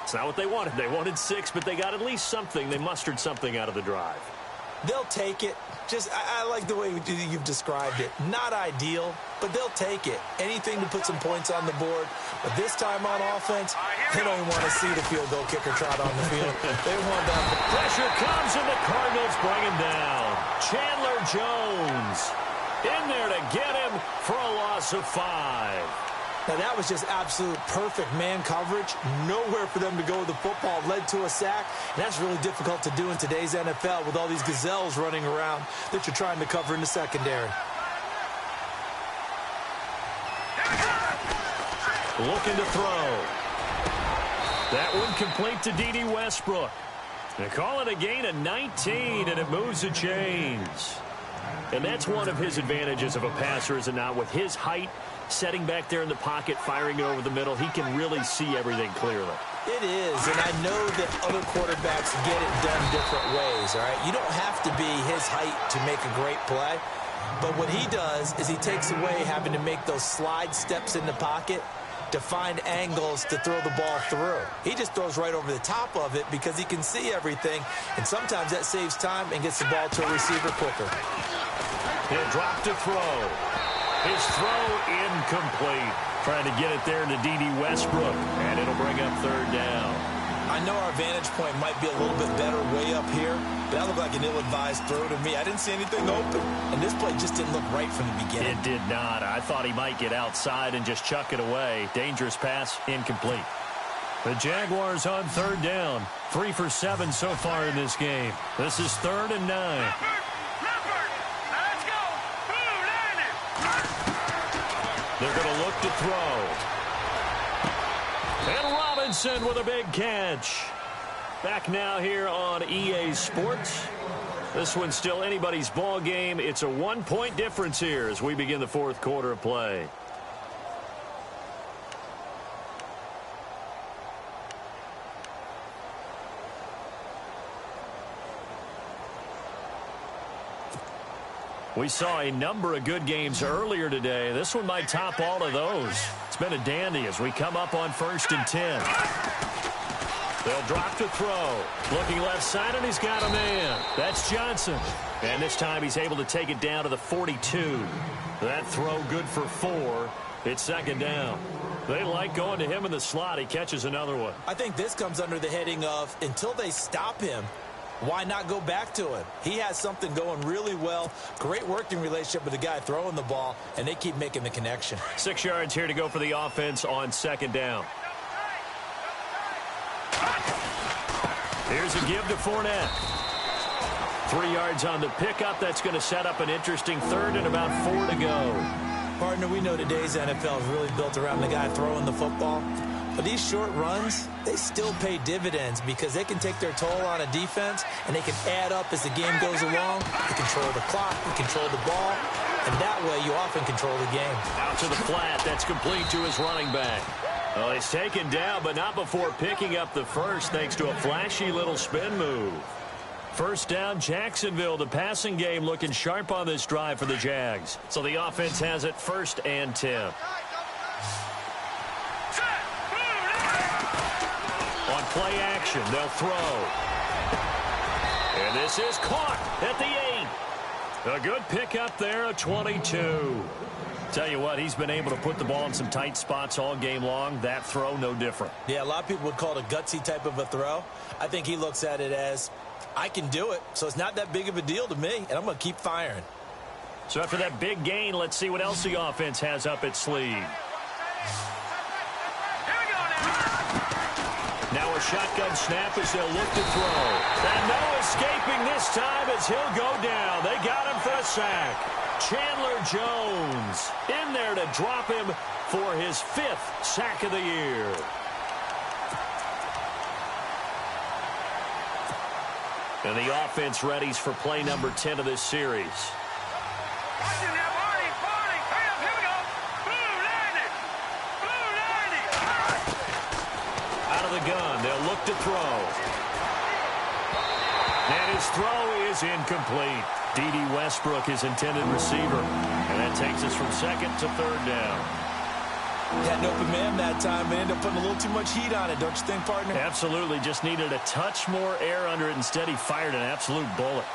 It's not what they wanted. They wanted 6, but they got at least something. They mustered something out of the drive. They'll take it. I like the way you've described it. Not ideal, but they'll take it. Anything to put some points on the board. But this time on offense, they don't even want to see the field goal kicker trot on the field. They want that. Pressure comes, and the Cardinals bring him down. Chandler Jones in there to get him for a loss of 5. Now, that was just absolute perfect man coverage. Nowhere for them to go with the football. Led to a sack. And that's really difficult to do in today's NFL with all these gazelles running around that you're trying to cover in the secondary. Looking to throw. That one complete to D.D. Westbrook. They call it a gain of 19, and it moves the chains. And that's one of his advantages of a passer, is it not? With his height, setting back there in the pocket, firing it over the middle, he can really see everything clearly. It is, and I know that other quarterbacks get it done different ways, all right? You don't have to be his height to make a great play, but what he does is he takes away having to make those slide steps in the pocket to find angles to throw the ball through. He just throws right over the top of it because he can see everything, and sometimes that saves time and gets the ball to a receiver quicker. He'll drop to throw. His throw incomplete. Trying to get it there to D.D. Westbrook, and it'll bring up 3rd down. I know our vantage point might be a little bit better way up here, but that looked like an ill-advised throw to me. I didn't see anything open, and this play just didn't look right from the beginning. It did not. I thought he might get outside and just chuck it away. Dangerous pass, incomplete. The Jaguars on 3rd down. 3 for 7 so far in this game. This is 3rd and 9. They're going to look to throw. And Robinson with a big catch. Back now here on EA Sports. This one's still anybody's ball game. It's a 1-point difference here as we begin the 4th quarter of play. We saw a number of good games earlier today. This one might top all of those. It's been a dandy as we come up on 1st and 10. They'll drop to throw. Looking left side, and he's got a man. That's Johnson. And this time he's able to take it down to the 42. That throw good for 4. It's 2nd down. They like going to him in the slot. He catches another one. I think this comes under the heading of until they stop him, why not go back to him? He has something going really well. Great working relationship with the guy throwing the ball, and they keep making the connection. 6 yards here to go for the offense on 2nd down. Here's a give to Fournette. 3 yards on the pickup. That's going to set up an interesting 3rd and about 4 to go. Partner, we know today's NFL is really built around the guy throwing the football. But these short runs, they still pay dividends because they can take their toll on a defense, and they can add up as the game goes along. They control the clock, they control the ball, and that way you often control the game. Out to the flat. That's complete to his running back. Well, he's taken down, but not before picking up the first thanks to a flashy little spin move. 1st down, Jacksonville. The passing game looking sharp on this drive for the Jags. So the offense has it 1st and 10. On play action, they'll throw. And this is caught at the 8. A good pickup there, a 22. Tell you what, he's been able to put the ball in some tight spots all game long. That throw, no different. Yeah, a lot of people would call it a gutsy type of a throw. I think he looks at it as, I can do it, so it's not that big of a deal to me, and I'm going to keep firing. So after that big gain, let's see what else the offense has up its sleeve. Now a shotgun snap as they'll look to throw. And no escaping this time as he'll go down. They got him for a sack. Chandler Jones in there to drop him for his 5th sack of the year. And the offense readies for play number 10 of this series. Out of the gun, they'll look to throw. And his throw is incomplete. D.D. Westbrook, his intended receiver. And that That takes us from second to third down. Had an open man that time, but ended up putting a little too much heat on it, don't you think, partner? Absolutely. Just needed a touch more air under it. Instead, he fired an absolute bullet.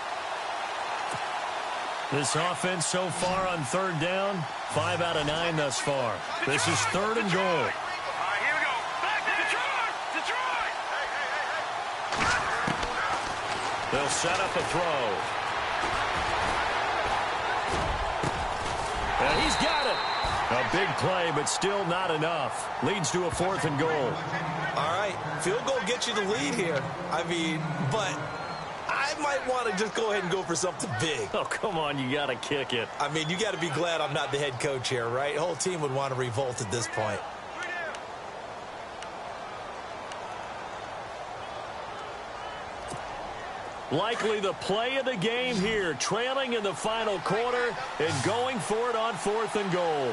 This offense so far on third down, 5 out of 9 thus far. This is third and goal. All right, here we go. Back to Detroit! Detroit! They'll set up a throw. And he's got it. A big play, but still not enough. Leads to a 4th and goal. All right, field goal gets you the lead here. I mean, but I might want to just go ahead and go for something big. Oh, come on, you got to kick it. I mean, you got to be glad I'm not the head coach here, right? The whole team would want to revolt at this point. Likely the play of the game here, trailing in the final quarter and going for it on 4th and goal.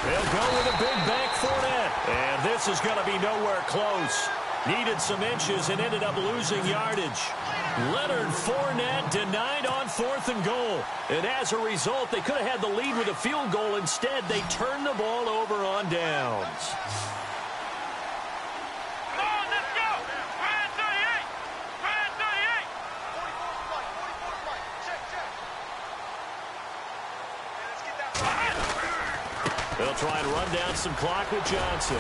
They'll go with a big bank Fournette. And this is going to be nowhere close. Needed some inches and ended up losing yardage. Leonard Fournette denied on 4th and goal. And as a result, they could have had the lead with a field goal. Instead, they turned the ball over on downs. They'll try and run down some clock with Johnson.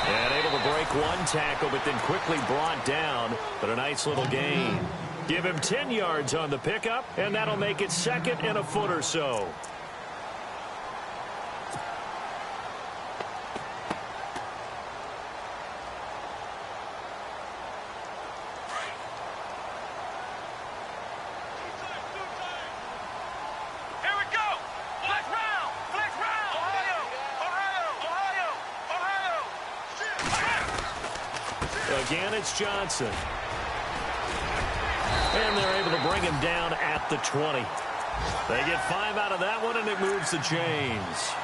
And able to break one tackle, but then quickly brought down. But a nice little gain. Give him 10 yards on the pickup, and that'll make it 2nd and a foot or so. Again, it's Johnson. And they're able to bring him down at the 20. They get 5 out of that one, and it moves the chains.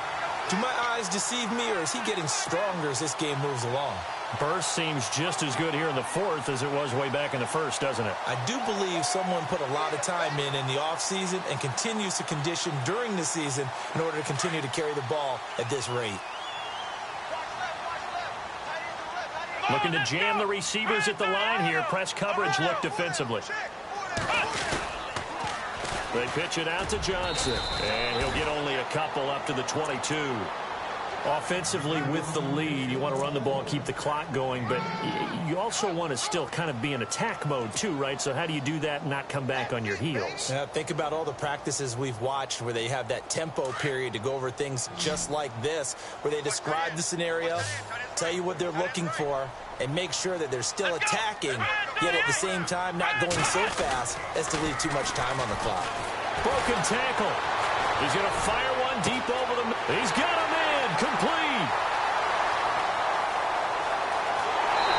Do my eyes deceive me, or is he getting stronger as this game moves along? Burst seems just as good here in the 4th as it was way back in the 1st, doesn't it? I do believe someone put a lot of time in the offseason and continues to condition during the season in order to continue to carry the ball at this rate. Looking to jam the receivers at the line here. Press coverage look defensively. They pitch it out to Johnson. And he'll get only a couple up to the 22. Offensively with the lead, you want to run the ball, keep the clock going, but you also want to still kind of be in attack mode too, right? So how do you do that and not come back on your heels? Yeah, think about all the practices we've watched where they have that tempo period to go over things just like this, where they describe the scenario, tell you what they're looking for, and make sure that they're still attacking, yet at the same time not going so fast as to leave too much time on the clock. Broken tackle. He's going to fire one deep over the middle. He's got him in. Complete.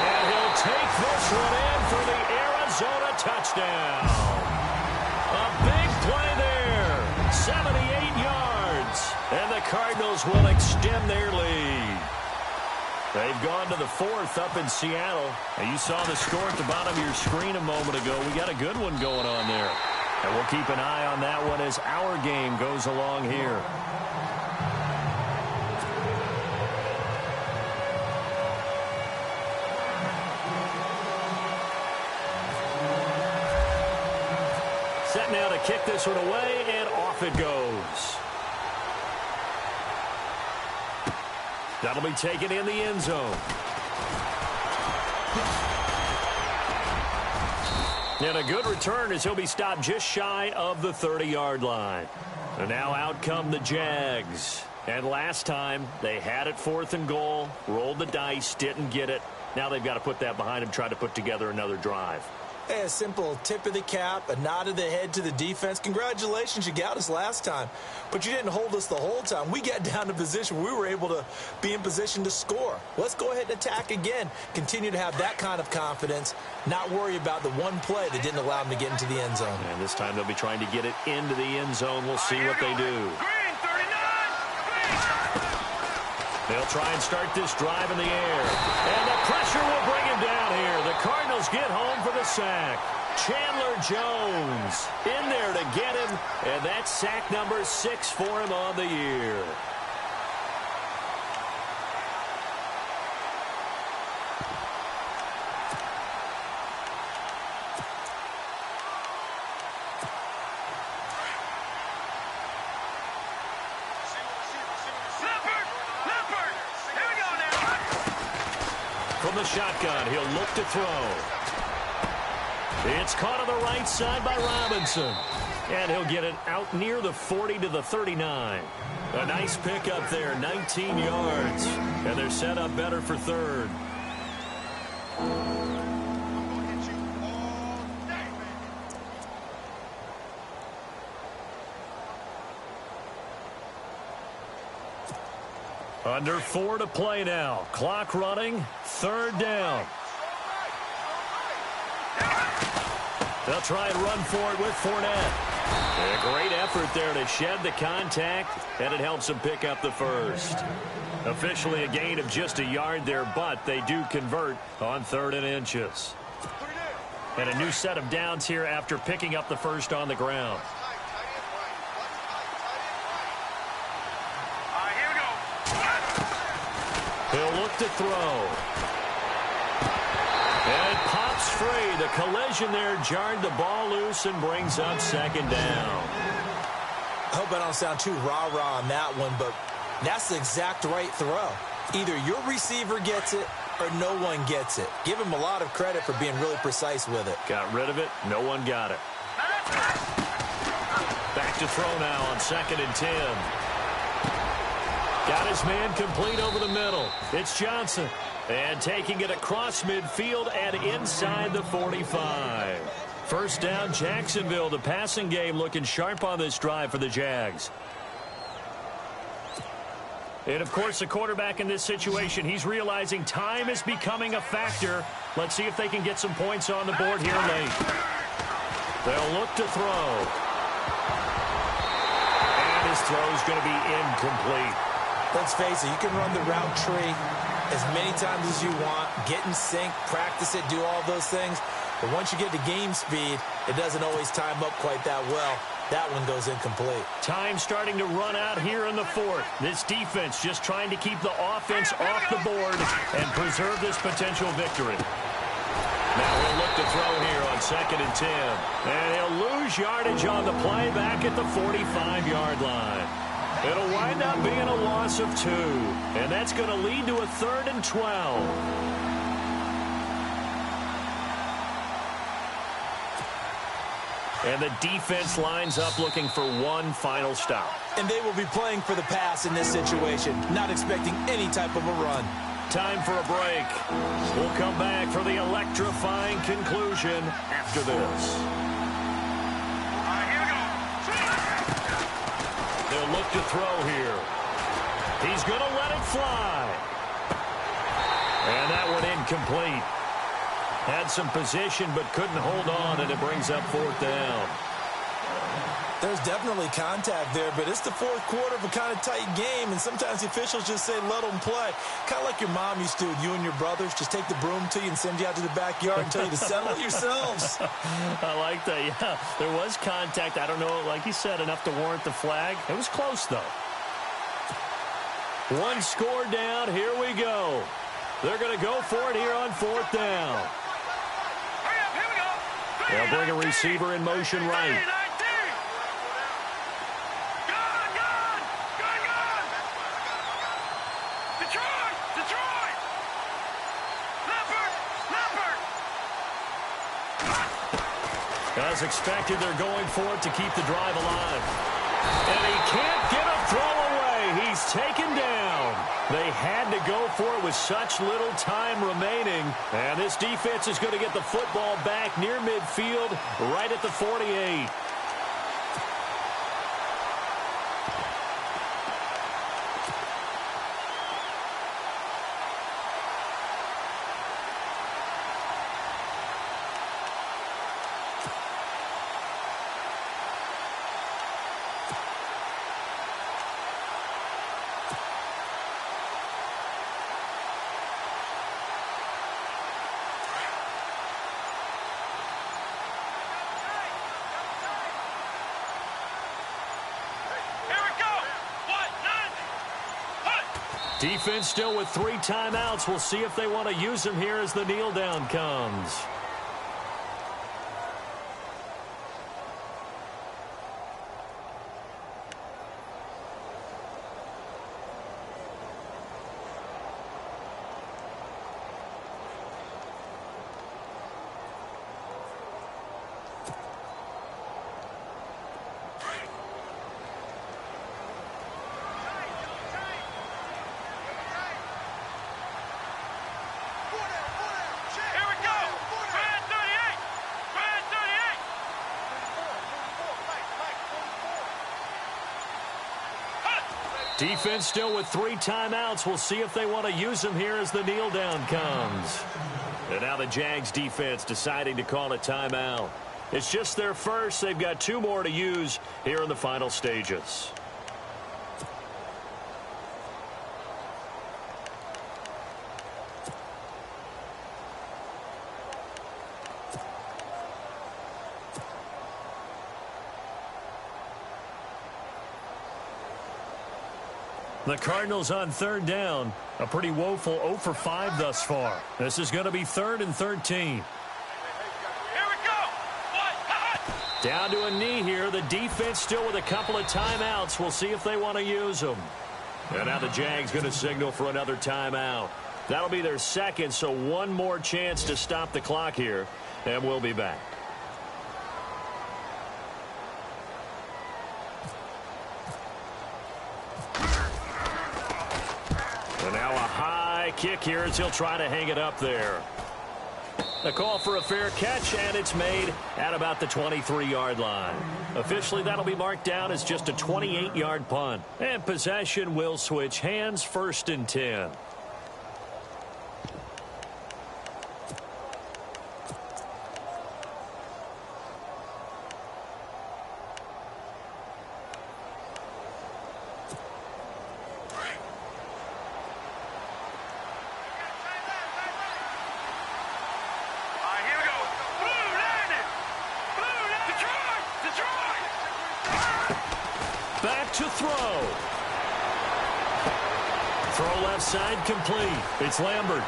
And he'll take this one in for the Arizona touchdown. A big play there. 78 yards. And the Cardinals will extend their lead. They've gone to the 4th up in Seattle. And you saw the score at the bottom of your screen a moment ago. We got a good one going on there. And we'll keep an eye on that one as our game goes along here. Set now to kick this one away, and off it goes. That'll be taken in the end zone. And a good return as he'll be stopped just shy of the 30-yard line. And now out come the Jags. And last time, they had it 4th and goal, rolled the dice, didn't get it. Now they've got to put that behind them, try to put together another drive. Hey, a simple tip of the cap, a nod of the head to the defense. Congratulations, you got us last time. But you didn't hold us the whole time. We got down to position where we were able to be in position to score. Let's go ahead and attack again. Continue to have that kind of confidence, not worry about the one play that didn't allow them to get into the end zone. And this time they'll be trying to get it into the end zone. We'll see what they do. Green, 39. They'll try and start this drive in the air. And the pressure will bring him down here. The Cardinals get home for the sack. Chandler Jones in there to get him, and that's sack number 6 for him on the year. From the shotgun, he'll look to throw. It's caught on the right side by Robinson. And he'll get it out near the 40 to the 39. A nice pickup there, 19 yards. And they're set up better for third. Under 4 to play now. Clock running. Third down. They'll try and run for it with Fournette. And a great effort there to shed the contact, and it helps them pick up the first. Officially a gain of just a yard there, but they do convert on 3rd and inches. And a new set of downs here after picking up the first on the ground. He'll look to throw. And it pops free. The collision there jarred the ball loose and brings up 2nd down. I hope I don't sound too rah-rah on that one, but that's the exact right throw. Either your receiver gets it or no one gets it. Give him a lot of credit for being really precise with it. Got rid of it. No one got it. Back to throw now on 2nd and 10. Got his man complete over the middle. It's Johnson. And taking it across midfield and inside the 45. First down, Jacksonville. The passing game looking sharp on this drive for the Jags. And, of course, the quarterback in this situation, he's realizing time is becoming a factor. Let's see if they can get some points on the board here late. They'll look to throw. And his throw is going to be incomplete. Let's face it, you can run the route tree as many times as you want, get in sync, practice it, do all those things. But once you get to game speed, it doesn't always time up quite that well. That one goes incomplete. Time starting to run out here in the 4th. This defense just trying to keep the offense off the board and preserve this potential victory. Now he'll look to throw here on 2nd and 10. And he'll lose yardage on the play back at the 45-yard line. It'll wind up being a loss of 2. And that's going to lead to a 3rd and 12. And the defense lines up looking for one final stop. And they will be playing for the pass in this situation, not expecting any type of a run. Time for a break. We'll come back for the electrifying conclusion after this. They'll look to throw here. He's going to let it fly. And that one incomplete. Had some position but couldn't hold on, and it brings up 4th down. There's definitely contact there, but it's the 4th quarter of a kind of tight game, and sometimes the officials just say let them play. Kind of like your mom used to with you and your brothers. Just take the broom to you and send you out to the backyard and tell you to settle it yourselves. I like that, yeah. There was contact. I don't know, like you said, enough to warrant the flag. It was close, though. One score down. Here we go. They're going to go for it here on 4th down. They'll bring a receiver in motion right. As expected, they're going for it to keep the drive alive. And he can't get a throw away. He's taken down. They had to go for it with such little time remaining. And this defense is going to get the football back near midfield, right at the 48. Defense still with 3 timeouts. We'll see if they want to use them here as the kneel down comes. Defense still with 3 timeouts. We'll see if they want to use them here as the kneel down comes. And now the Jags defense deciding to call a timeout. It's just their first. They've got 2 more to use here in the final stages. The Cardinals on 3rd down. A pretty woeful 0 for 5 thus far. This is going to be 3rd and 13. Here we go. Down to a knee here. The defense still with a couple of timeouts. We'll see if they want to use them. And now the Jags going to signal for another timeout. That'll be their second, so 1 more chance to stop the clock here. And we'll be back. Kick here as he'll try to hang it up there. A call for a fair catch, and it's made at about the 23-yard line. Officially, that'll be marked down as just a 28-yard punt. And possession will switch hands, 1st and 10. Back to throw. Throw left side complete. It's Lambert.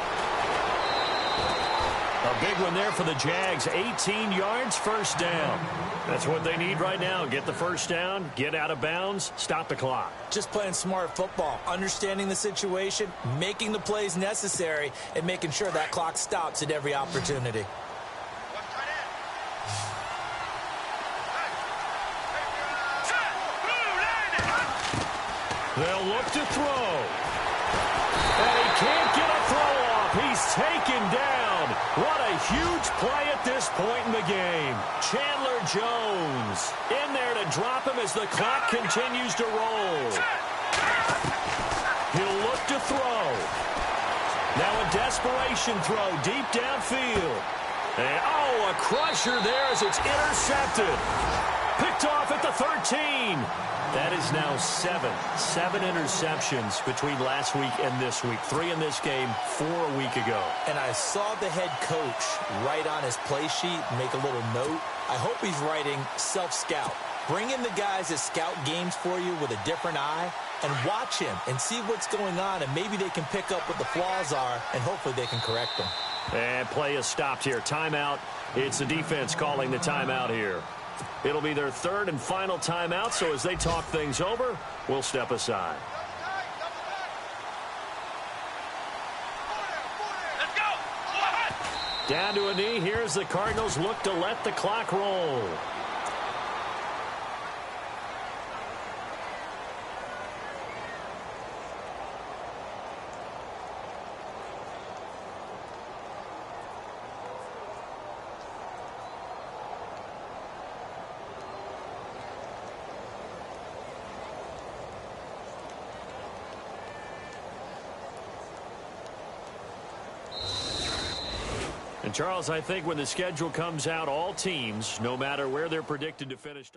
A big one there for the Jags. 18 yards, 1st down. That's what they need right now. Get the 1st down, get out of bounds, stop the clock. Just playing smart football, understanding the situation, making the plays necessary, and making sure that clock stops at every opportunity. They'll look to throw. And he can't get a throw off. He's taken down. What a huge play at this point in the game. Chandler Jones in there to drop him as the clock continues to roll. He'll look to throw. Now a desperation throw deep downfield. And, oh, a crusher there as it's intercepted. Picked off at the 13. That is now 7 interceptions between last week and this week. 3 in this game, 4 a week ago. And I saw the head coach write on his play sheet, make a little note. I hope he's writing self-scout. Bring in the guys that scout games for you with a different eye and watch him and see what's going on, and maybe they can pick up what the flaws are, and hopefully they can correct them. And play is stopped here. Timeout. It's the defense calling the timeout here. It'll be their 3rd and final timeout, so as they talk things over, we'll step aside. Let's go. Down to a knee. Here's the Cardinals look to let the clock roll. And, Charles, I think when the schedule comes out, all teams, no matter where they're predicted to finish...